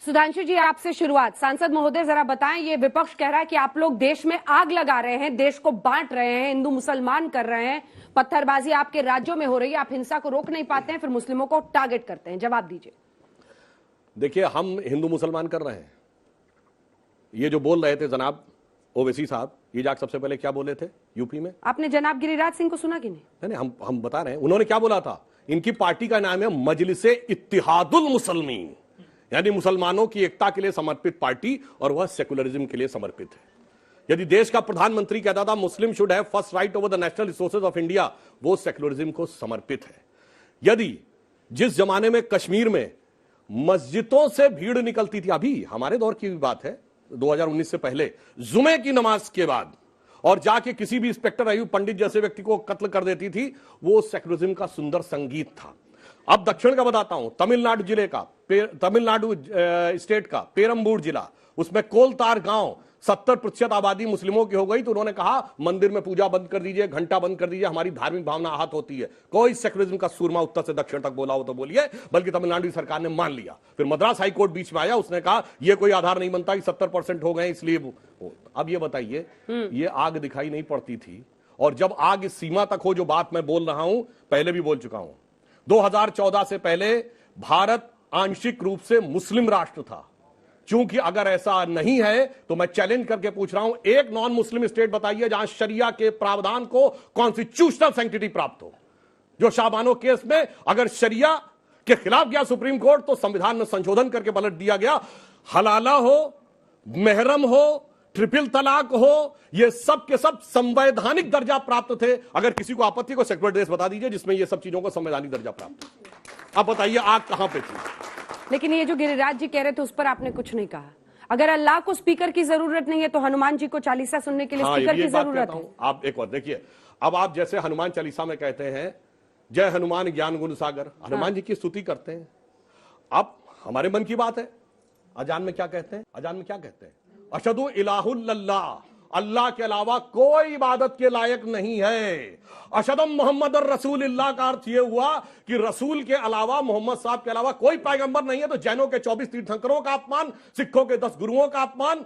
सुधांशु जी, आपसे शुरुआत। सांसद महोदय, जरा बताएं, ये विपक्ष कह रहा है कि आप लोग देश में आग लगा रहे हैं, देश को बांट रहे हैं, हिंदू मुसलमान कर रहे हैं, पत्थरबाजी आपके राज्यों में हो रही है, आप हिंसा को रोक नहीं पाते हैं, फिर मुस्लिमों को टारगेट करते हैं। जवाब दीजिए। देखिए, हम हिंदू मुसलमान कर रहे हैं। ये जो बोल रहे थे जनाब ओवैसी साहब, ये जाके सबसे पहले क्या बोले थे यूपी में? आपने जनाब गिरिराज सिंह को सुना कि नहीं? हम बता रहे हैं, उन्होंने क्या बोला था। इनकी पार्टी का नाम है मजलिसे इत्तिहादुल मुसलमीन, यानी मुसलमानों की एकता के लिए समर्पित पार्टी, और वह सेकुलरिज्म के लिए समर्पित है। यदि देश का प्रधानमंत्री कहता था मुस्लिम should have first right over the national resources of India, वो सेकुलरिज्म को समर्पित है। यदि जिस जमाने में कश्मीर में मस्जिदों से भीड़ निकलती थी, अभी हमारे दौर की भी बात है, 2019 से पहले, जुमे की नमाज के बाद, और जाके किसी भी इंस्पेक्टर अयूब पंडित जैसे व्यक्ति को कत्ल कर देती थी, वो सेकुलरिज्म का सुंदर संगीत था। अब दक्षिण का बताता हूं, तमिलनाडु जिले का, तमिलनाडु स्टेट का पेरम्बूर जिला, उसमें कोलतार गांव 70% आबादी मुस्लिमों की हो गई, तो उन्होंने कहा मंदिर में पूजा बंद कर दीजिए, घंटा बंद कर दीजिए, हमारी धार्मिक भावना आहत होती है। कोई सेकुलरिज्म का सूरमा उत्तर से दक्षिण तक बोला हो तो बोलिए, बल्कि तमिलनाडु सरकार ने मान लिया। फिर मद्रास हाईकोर्ट बीच में आया, उसने कहा यह कोई आधार नहीं बनता कि 70% हो गए इसलिए। अब ये बताइए, ये आग दिखाई नहीं पड़ती थी, और जब आग इस सीमा तक हो, जो बात मैं बोल रहा हूं पहले भी बोल चुका हूं, 2014 से पहले भारत आंशिक रूप से मुस्लिम राष्ट्र था। चूंकि अगर ऐसा नहीं है तो मैं चैलेंज करके पूछ रहा हूं, एक नॉन मुस्लिम स्टेट बताइए जहां शरिया के प्रावधान को कॉन्स्टिट्यूशनल सैंक्टिटी प्राप्त हो। जो शाहबानो केस में अगर शरिया के खिलाफ गया सुप्रीम कोर्ट, तो संविधान में संशोधन करके पलट दिया गया। हलाला हो, महरम हो, ट्रिपल तलाक हो, ये सब के सब संवैधानिक दर्जा प्राप्त थे। अगर किसी को आपत्ति, को सेक्युलर देश बता दीजिए जिसमें ये सब चीजों को संवैधानिक दर्जा प्राप्त है। अब बताइए आग कहां पे थी? लेकिन ये जो गिरिराज जी कह रहे थे उस पर आपने कुछ नहीं कहा। अगर अल्लाह को स्पीकर की जरूरत नहीं है तो हनुमान जी को चालीसा सुनने के लिए स्पीकर की जरूरत है। आप एक बार देखिए, अब आप जैसे हनुमान चालीसा में कहते हैं जय हनुमान ज्ञान गुण सागर, हनुमान जी की स्तुति करते हैं। अब हमारे मन की बात है, अजान में क्या कहते हैं? अजान में क्या कहते हैं? अशहदु इलाहुल्लाह, अल्लाह के अलावा कोई इबादत के लायक नहीं है। अशहदम मोहम्मद रसूलुल्लाह का अर्थ यह हुआ कि रसूल के अलावा, मोहम्मद साहब के अलावा कोई पैगंबर नहीं है। तो जैनों के 24 तीर्थंकरों का अपमान, सिखों के 10 गुरुओं का अपमान,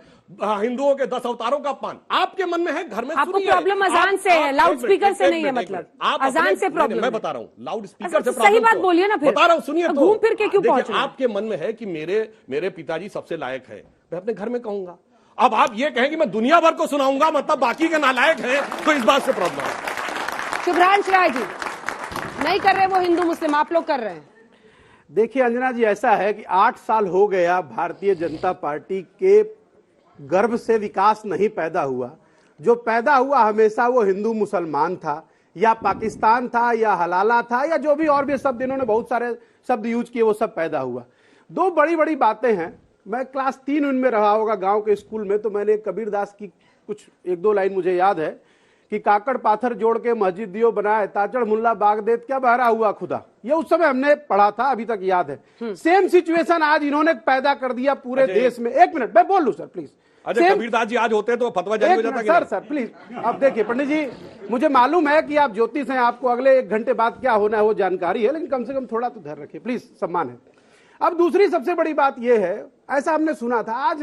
हिंदुओं के 10 अवतारों का अपमान आपके मन में है। घर में आपको प्रॉब्लम अजान से है, लाउड स्पीकर से नहीं है। मतलब अजान से प्रॉब्लम? मैं बता रहा हूं, लाउड स्पीकर से सही बात बोलिए ना। फिर बता रहा हूं, सुनिए तो। घूम फिर के क्यों पहुंचे? आपके मन में है कि मेरे पिताजी सबसे लायक है, मैं अपने घर में कहूंगा। अब आप ये कहें कि मैं दुनिया भर को सुनाऊंगा, मतलब बाकी के नालायक हैं, तो इस बात से प्रॉब्लम है। शुभ्रांश राय जी नहीं कर रहे वो हिंदू मुस्लिम, आप लोग कर रहे हैं। देखिए अंजना जी, ऐसा है कि 8 साल हो गया भारतीय जनता पार्टी के गर्भ से विकास नहीं पैदा हुआ। जो पैदा हुआ हमेशा वो हिंदू मुसलमान था, या पाकिस्तान था, या हलाला था, या जो भी और भी शब्द इन्होंने बहुत सारे शब्द यूज किए, वो सब पैदा हुआ। दो बड़ी बड़ी बातें हैं। मैं क्लास 3 में रहा होगा गांव के स्कूल में, तो मैंने कबीरदास की कुछ 1-2 लाइन मुझे याद है कि काकड़ पाथर जोड़ के मस्जिद दियो बनाए, ताचड़ मुल्ला बाग देत क्या बहरा हुआ खुदा। ये उस समय हमने पढ़ा था, अभी तक याद है। सेम सिचुएशन आज इन्होंने पैदा कर दिया पूरे देश में। 1 मिनट मैं बोल लूं सर प्लीज। कबीरदास जी आज होते तो फतवा जारी हो जाता। सर प्लीज, अब देखिए पंडित जी, मुझे मालूम है कि आप ज्योतिष हैं, आपको अगले 1 घंटे बाद क्या होना है वो जानकारी है, लेकिन कम से कम थोड़ा तो धैर्य रखिए प्लीज, सम्मान है। अब दूसरी सबसे बड़ी बात यह है, ऐसा हमने सुना था। आज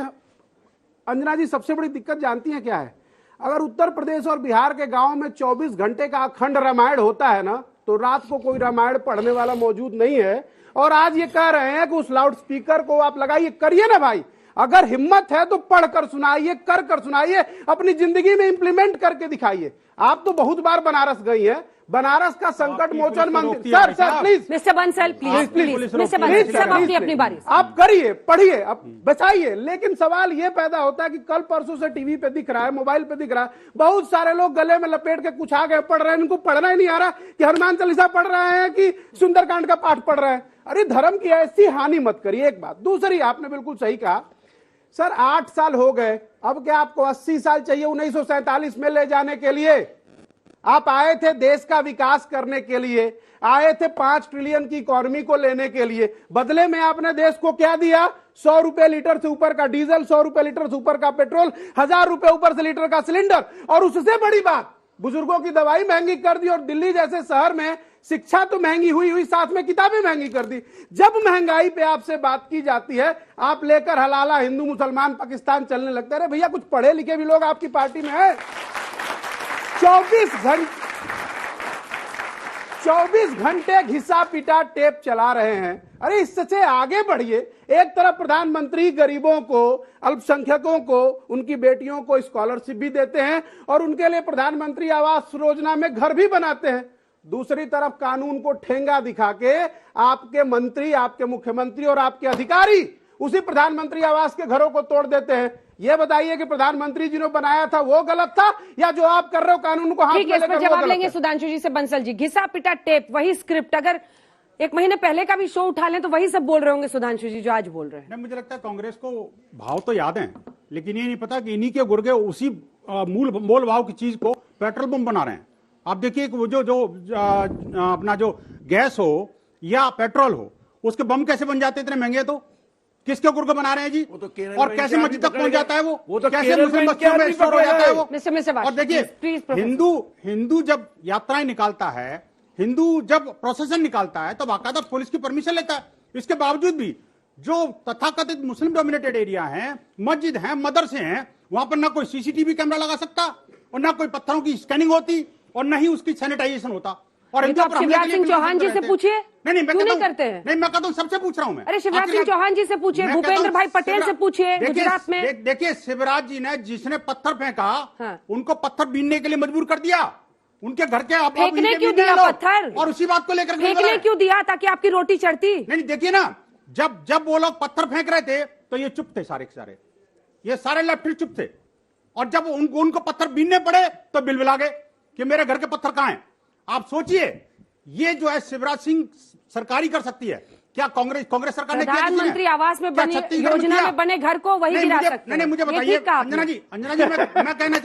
अंजना जी सबसे बड़ी दिक्कत जानती हैं क्या है? अगर उत्तर प्रदेश और बिहार के गांव में 24 घंटे का अखंड रामायण होता है ना, तो रात को कोई रामायण पढ़ने वाला मौजूद नहीं है। और आज ये कह रहे हैं कि उस लाउड स्पीकर को आप लगाइए। करिए ना भाई, अगर हिम्मत है तो पढ़कर सुनाइए, कर सुनाइए, अपनी जिंदगी में इंप्लीमेंट करके दिखाइए। आप तो बहुत बार बनारस गई हैं, बनारस का संकट मोचन मंदिर। Sir please mister Bansal, please mister Bansal, अपनी बारी आप करिए, पढ़िए, अब बचाइए। लेकिन सवाल ये पैदा होता है कि कल परसों से टीवी पे दिख रहा है, मोबाइल पे दिख रहा है, बहुत सारे लोग गले में लपेट के कुछ आगे पढ़ रहे हैं। इनको पढ़ना ही नहीं आ रहा कि हनुमान चालीसा पढ़ रहे हैं कि सुंदरकांड का पाठ पढ़ रहे हैं। अरे धर्म की ऐसी हानि मत करिए, एक बात। दूसरी, आपने बिल्कुल सही कहा सर, 8 साल हो गए, अब क्या आपको 80 साल चाहिए 1947 में ले जाने के लिए? आप आए थे देश का विकास करने के लिए, आए थे 5 ट्रिलियन की इकोनॉमी को लेने के लिए। बदले में आपने देश को क्या दिया? 100 रुपए लीटर से ऊपर का डीजल, 100 रुपए लीटर से ऊपर का पेट्रोल, 1000 रुपए ऊपर से लीटर का सिलेंडर। और उससे बड़ी बात, बुजुर्गों की दवाई महंगी कर दी। और दिल्ली जैसे शहर में शिक्षा तो महंगी हुई हुई, साथ में किताबें महंगी कर दी। जब महंगाई पे आपसे बात की जाती है, आप लेकर हलाला हिंदू मुसलमान पाकिस्तान चलने लगते हैं। अरे भैया, कुछ पढ़े लिखे भी लोग आपकी पार्टी में है। 24 घंटे घिसा पिटा टेप चला रहे हैं। अरे इससे आगे बढ़िए। एक तरफ प्रधानमंत्री गरीबों को, अल्पसंख्यकों को, उनकी बेटियों को स्कॉलरशिप भी देते हैं और उनके लिए प्रधानमंत्री आवास योजना में घर भी बनाते हैं। दूसरी तरफ कानून को ठेंगा दिखा के आपके मंत्री, आपके मुख्यमंत्री और आपके अधिकारी उसी प्रधानमंत्री आवास के घरों को तोड़ देते हैं। ये बताइए कि प्रधानमंत्री जी ने बनाया था वो गलत था, या जो आप कर रहे हो कानून को हाथ में लेकर वो गलत है? जवाब लेंगे सुधांशु जी से। बंसल जी, घिसा पिटा टेप, वही स्क्रिप्ट, अगर 1 महीने पहले का भी शो उठा लें तो वही सब बोल रहे होंगे सुधांशु जी जो आज बोल रहे हैं। नहीं, मुझे लगता है कांग्रेस को भाव तो याद है, लेकिन ये नहीं पता कि इन्हीं के गुर्गे उसी मोल भाव की चीज को पेट्रोल पंप बना रहे हैं। आप देखिए वो जो अपना जो गैस हो या पेट्रोल हो, उसके बम कैसे बन जाते इतने महंगे? तो किसके गुर्गे बना रहे हैं जी? और कैसे मस्जिद तक पहुंच जाता है वो? तो कैसे मुस्लिम बस्तियों में स्टोर हो जाता है वो? और देखिए, हिंदू जब यात्राएं निकालता है, हिंदू जब प्रोसेशन निकालता है, तो बाकायदा पुलिस की परमिशन लेता है। इसके बावजूद भी जो तथाकथित मुस्लिम डोमिनेटेड एरिया है, मस्जिद है, मदरसे हैं, वहां पर ना कोई सीसीटीवी कैमरा लगा सकता और ना कोई पत्थरों की स्कैनिंग होती और न ही उसकी सैनिटाइजेशन होता। और तो आप शिवराज सिंह चौहान जी से पूछिए, नहीं क्यों नहीं करते हैं? नहीं, मैं कहता हूं सबसे पूछ रहा हूं मैं। अरे शिवराज सिंह चौहान जी से पूछिए, भूपेंद्र भाई पटेल से पूछिए गुजरात में। देखिए, शिवराज जी ने जिसने पत्थर फेंका, हाँ। उनको पत्थर बीनने के लिए मजबूर कर दिया। उनके घर के आप फेंकने क्यों दिया पत्थर? और उसी बात को लेकर फेंकने क्यों दिया? ताकि आपकी रोटी चढ़ती। नहीं, देखिए ना, जब वो लोग पत्थर फेंक रहे थे तो ये चुप थे, सारे के सारे, ये सारे लेफ्टिस्ट चुप थे। और जब उनको पत्थर बीनने पड़े तो बिलबिला गए कि मेरे घर के पत्थर कहां हैं। आप सोचिए, ये जो है शिवराज सिंह सरकार ही कर सकती है क्या? कांग्रेस सरकार ने किया? प्रधानमंत्री आवास में बनी योजना में बने घर को वही गिरा सकते हैं। नहीं, मुझे बताइए अंजना जी, मैं कहना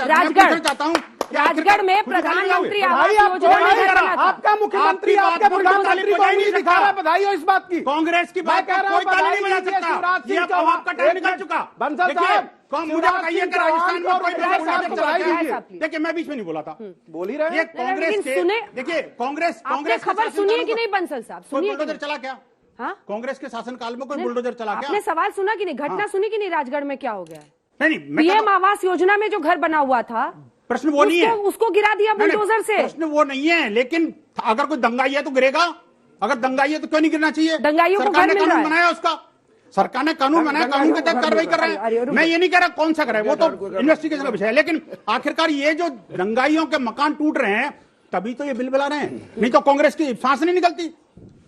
चाहता हूँ राजगढ़ में प्रधानमंत्री आवास योजना में घर बना था। आपका मुख्यमंत्री, आपका प्रधानमंत्री को नहीं दिखा रहा। बधाई हो इस बात की। कांग्रेस की बात कह रहा हूँ, कोई ताली नहीं बजा सकता। ये आपका टाइम निकल चुका। बंसल साहब, मुझे बताइए कि राजस्थान में कोई देखिए, मैं बीच में नहीं बोला था, बोल ही रहे। ये कांग्रेस के, देखिए कांग्रेस खबर सुनिए कि नहीं बंसल साहब? सुनिए, बुलडोजर चला क्या? हाँ, कांग्रेस के शासनकाल में कोई बुलडोजर चला क्या? आपने सवाल सुना कि नहीं? घटना सुनी कि नहीं? राजगढ़ में क्या हो गया? नहीं, पीएम आवास योजना में जो घर बना हुआ था, प्रश्न वो नहीं है, उसको गिरा दिया बुलडोजर से। प्रश्न वो नहीं है, लेकिन अगर कोई दंगाई है तो गिरेगा। अगर दंगाई है तो क्यों नहीं गिरना चाहिए? दंगाइयों को सरकार ने कानून बनाया, उसका सरकार ने कानून बनाया, कानून के तहत कार्रवाई कर रहे हैं। मैं ये नहीं कह रहा कौन सा करे, वो तो इन्वेस्टिगेशन का विषय है। लेकिन आखिरकार ये जो दंगाइयों के मकान टूट रहे हैं, तभी तो ये बिल बुला रहे हैं। नहीं तो कांग्रेस की सांस नहीं निकलती।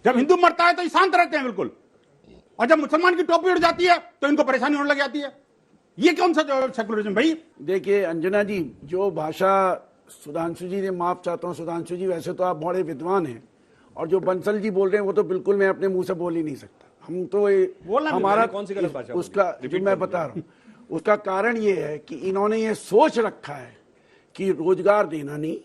जब हिंदू मरता है तो ये शांत रहते हैं बिल्कुल, और जब मुसलमान की टोपी उड़ जाती है तो इनको परेशानी होने लग जाती है। ये कौन सा सेकुलरिज्म भाई? देखिए अंजना जी, जो भाषा सुधांशु जी ने, माफ चाहता हूं सुधांशु जी, वैसे तो आप बड़े विद्वान हैं, और जो बंसल जी बोल रहे हैं वो तो बिल्कुल मैं अपने मुंह से बोल ही नहीं सकता। हम तो हमारा कौन सी गलत भाषा उसका जो मैं बता रहा हूं, उसका कारण ये है कि इन्होंने ये सोच रखा है कि रोजगार देना नहीं,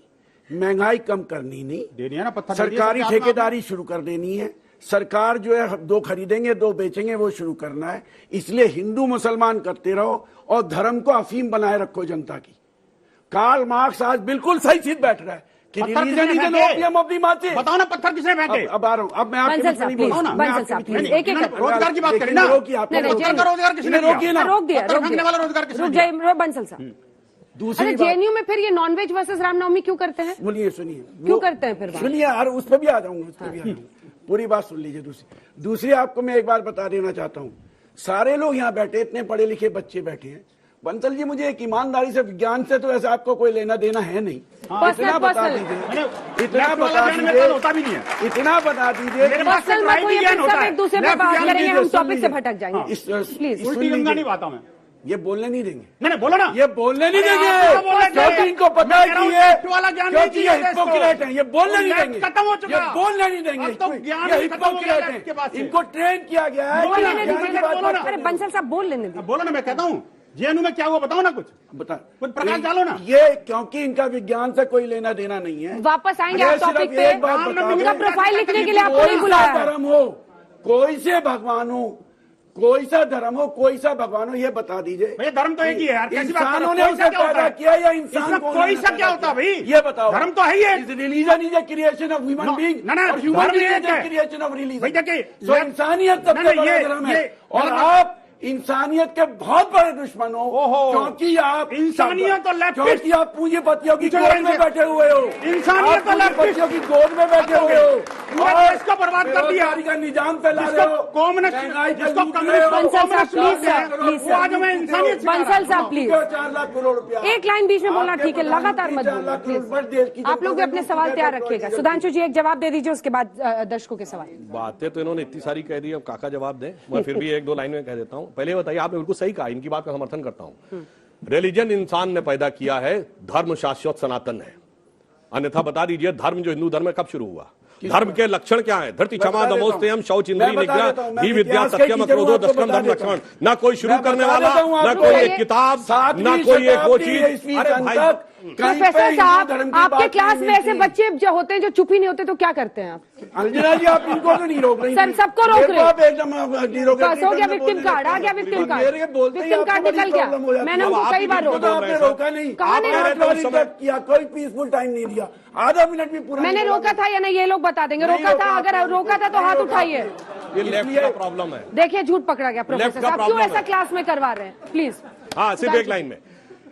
महंगाई कम करनी नहीं, देनी है ना, पत्थर सरकारी ठेकेदारी शुरू कर देनी है, सरकार जो है 2 खरीदेंगे 2 बेचेंगे वो शुरू करना है। इसलिए हिंदू मुसलमान करते रहो और धर्म को अफीम बनाए रखो जनता की। कार्ल मार्क्स आज बिल्कुल सही चीज बैठ रहा है कि religion is an opium of the masses. बताओ ना, पत्थर किसने फेंके? अब आ रहा हूं, अब मैं आपके पीछे नहीं बोल रहा हूं। रोजगार की बात करें ना, रोजगार किसने रोकिए ना, रोक दिया वाला रोजगार किसने दिया? बंसल साहब, दूसरी जेएनयू में फिर ये नॉनवेज वर्सेस रामनवमी क्यों करते हैं? सुनिए क्यों करते हैं फिर? सुनिए यार, उस पर भी आ जाऊंगा, उस पर भी आ जाऊंगा, पूरी बात सुन लीजिए। दूसरी आपको मैं एक बात बता देना चाहता हूँ, सारे लोग यहाँ बैठे, इतने पढ़े लिखे बच्चे बैठे हैं। बंसल जी, मुझे एक ईमानदारी से, विज्ञान से तो ऐसे आपको कोई लेना देना है नहीं। इतना बता दीजिए, इतना बता दीजिए, एक दूसरे पर बात करेंगे, हम टॉपिक से भटक जाएंगे। प्लीज, उल्टी गंगा नहीं बात हमें ये बोलने नहीं देंगे। नहीं बोलो ना, ये बोलने नहीं देंगे, क्योंकि इनको पता है कि ये हिपोक्रेट है, ये बोलने नहीं देंगे, खत्म हो चुका, ये बोलने नहीं देंगे, ये हिपोक्रेट है, इनको ट्रेन किया गया है। अरे बंसल साहब बोल लेने दीजिए। बोलो ना, मैं कहता हूँ जेएनयू में क्या हुआ, बताओ ना, कुछ प्रकाश डालो ना। ये क्योंकि इनका विज्ञान से कोई लेना देना नहीं है। वापस आएंगे आप टॉपिक पे, उनका प्रोफाइल लिखने के लिए आपको नहीं बुलाया। धर्म हो, कोई से भगवान हो, कोई सा धर्म हो, कोई सा भगवान हो, ये बता दीजिए। भैया धर्म तो एक ही है यार, कैसी बात कर रहे हो? इंसानों ने कोई सा उसे क्या होता पैदा है? किया या इंसान इसमें को कोई सा क्या होता है भाई? ये बताओ। धर्म तो है ही है। Religion is a creation of human being, ना, और ह्यूमन धर्म बीइंग एक इज ए है। Creation of religion. भाई देखिए, तो इंसानियत ना, सबसे ना, बड़ा ये- धर्म ये- है, और मतलब- आप इंसानियत के बहुत बड़े दुश्मन हो, ओहो। क्योंकि आप इंसानियत और लेफ्टिस्ट- क्योंकि आप पूंजीपतियों की पूछो गोद इनसे। में बैठे हुए हो। इंसानियत आप और लेफ्टिस्ट- पूंजीपतियों की गोद में बैठे हुए हो, पूरा देश को बर्बाद कर दिया। बेरोजगारी का निजाम फैला रहे जिसको हो, कॉम्युनिस्ट- महंगाई का जिसको लूट रहे कम्युनिस्ट- हो। बंसल साहब, प्लीज सर, प्लीज वो आज हमें इंसानियत सिखा रहा है। बंसल साहब प्लीज 4 लाख करोड़ रुपया। एक लाइन बीच में बोलना आपके ठीक है, लगातार मत 4 लाख बोलिए करोड़ रुपए देश की प्लीज। आप लोग भी जनता अपने से सवाल लूट तैयार रहे हो। रखिएगा। सुधांशु जी एक जवाब दे दीजिए, उसके बाद दर्शकों के सवाल। बातें तो इन्होंने इतनी सारी कह दी, अब काका जवाब दें। मैं फिर भी एक दो लाइन में कह देता हूं। पहले बताइए, आपने बिल्कुल सही कहा, इनकी बात का समर्थन करता हूं। रिलीजन इंसान ने पैदा किया है, धर्म शाश्वत सनातन है। अन्यथा बता दीजिए, धर्म जो हिंदू धर्म है कब शुरू हुआ? धर्म के लक्षण क्या है? धरती क्षमा दमोस्तयम शौच इंद्रिय निग्रह ही विद्या सत्यम क्रोधो दशकम धर्म लक्षण। ना कोई शुरू करने वाला, ना कोई एक किताब, ना कोई एक वो चीज। अरे भाई, प्रोफेसर साहब, आपके क्लास में ऐसे बच्चे जो होते हैं जो चुप ही नहीं होते, तो क्या करते हैं आप? अंजना जी, आप इनको तो नहीं रोक रही। सर, सबको रोक रहे हैं। आप एकदम नहीं रोक बस हो गया विक्टिम कार्ड, आ गया विक्टिम कार्ड, विक्टिम कार्ड निकल गया। मैंने उनको कई बार तो रोका। आपने रोका नहीं, कहाँ ने रोका? रिजेक्ट किया, कोई पीसफुल टाइम नहीं दिया, आधा मिनट भी पूरा मैंने नहीं रोका था या नहीं, ये लोग बता देंगे। नहीं रोका था? रोका, अगर रोका था तो हाथ उठाइए। ये लेफ्ट का प्रॉब्लम है। देखिए, झूठ पकड़ा गया प्रोफेसर का साहब। क्यों प्रॉब्लम ऐसा है। क्लास में करवा रहे हैं? प्लीज। हाँ, सिर्फ एक लाइन में।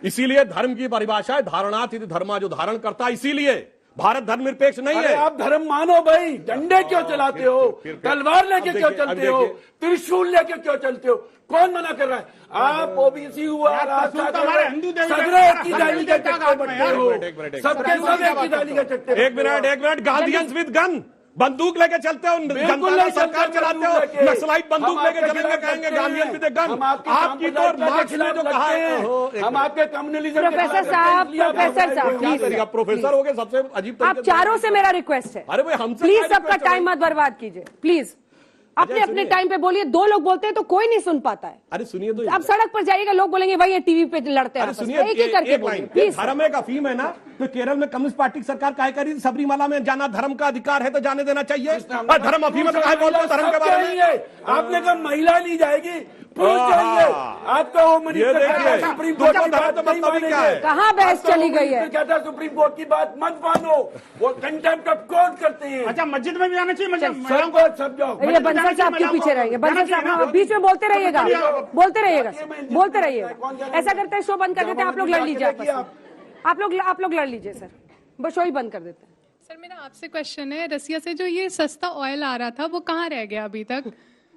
इसीलिए धर्म की परिभाषा है धारणात इति धर्मा, जो धारण करता है। इसीलिए भारत धर्मनिरपेक्ष नहीं अरे है। आप धर्म मानो भाई, डंडे क्यों चलाते हो, फिर तलवार लेके अब क्यों देखिए, चलते हो, त्रिशूल लेके क्यों चलते हो? कौन मना कर रहा है? आप ओबीसी हुआ, त्रिशूल तो हमारे हिंदू देवी सगरे एक की देवता डाली के चट्टे बट्टे हो, एक मिनट, सबके सब एक की डाली के चट्टे। एक मिनट, गार्डियंस विद गन, बंदूक लेके चलते हो, जनता नहीं का सरकार चलते चलाते बंदूक हो, लेके। नक्सलाइट बंदूक हम लेके आपके चलेंगे, खिलाफ कहेंगे लड़ते गार्डियन हैं। With gun. हम आपके आपकी तो सांप्रदायिकता के मार्क्स में खिलाफ जो कहा लड़ते है, हैं। हम आपके कम्युनिज्म के प्रोफेसर खिलाफ साहब, लड़ते हैं। प्रोफेसर साहब, क्या प्लीज। करेगा? प्रोफेसर हो गए, सबसे अजीब आप चारों से मेरा रिक्वेस्ट है, अरे भाई, हमसे प्लीज क्या सबका request है? टाइम मत बर्बाद कीजिए प्लीज। अपने अपने सुनिए। टाइम पे बोलिए। दो लोग बोलते हैं तो कोई नहीं सुन पाता है। अरे सुनिए तो, अब सड़क पर जाइएगा, लोग बोलेंगे भाई ये टीवी पे लड़ते हैं अरे आपस में। सुनिए, एक ही करके एक बोलिए लाइन। प्लीज। धर्म एक अफीम है ना, तो केरल में कम्युनिस्ट पार्टी की सरकार काय करी? सबरीमाला में जाना धर्म का अधिकार है तो जाने देना चाहिए। और धर्म अफीम है तो काय बोलते हो धर्म के बारे में? आपने कहा महिला नहीं जाएगी, पुरुष जाएंगे। आपका होम ये मिनिस्टर देखिए, कहता है सुप्रीम दोनों कोर्ट की धर्म बात तो नहीं मतलब ही क्या मानेंगे। है? कहाँ बहस आपका चली होम गई है? मिनिस्टर कहता है सुप्रीम कोर्ट की बात मत मानो, वो कंटेम्प्ट ऑफ कोर्ट करते हैं। अच्छा, मस्जिद में भी जाना चाहिए। सब को सब जाओ। ये बंसल साहब क्यों पीछे रहेंगे? बंसल साहब बीच में बोलते रहिएगा, बोलते रहिएगा, बोलते रहिएगा। ऐसा करते हैं, शो बंद कर देते हैं। आप लोग लड़ लीजिए आपस में। आप लोग लड़ लीजिए सर, बस शो ही बंद कर देते हैं। सर, मेरा आपसे क्वेश्चन है, रसिया से जो ये सस्ता ऑयल आ रहा था वो कहाँ रह गया अभी तक?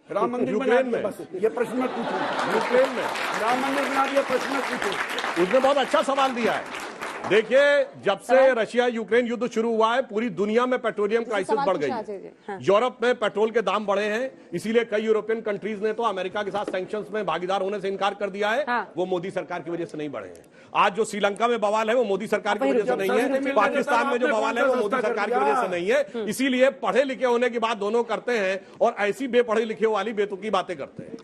राम मंदिर बना यूक्रेन दिया, में। बस ये प्रश्न मत पूछो। यूक्रेन में राम मंदिर बना दिया, प्रश्न मत पूछो। उसने बहुत अच्छा सवाल दिया है। देखिए, जब से रशिया यूक्रेन युद्ध शुरू हुआ है, पूरी दुनिया में पेट्रोलियम क्राइसिस सवाल बढ़ गई पूछा जाइए, हाँ। है। यूरोप में पेट्रोल के दाम बढ़े हैं, इसीलिए कई यूरोपियन कंट्रीज ने तो अमेरिका के साथ सैंक्शंस में भागीदार होने से इनकार कर दिया है। हाँ। वो मोदी सरकार की वजह से नहीं बढ़े हैं। आज जो श्रीलंका में बवाल है वो मोदी सरकार की वजह से नहीं है, पाकिस्तान में जो बवाल है वो मोदी सरकार की वजह से नहीं है। इसीलिए पढ़े लिखे होने की बात दोनों करते हैं और ऐसी बेपढ़े लिखे वाली बेतुकी बातें करते हैं।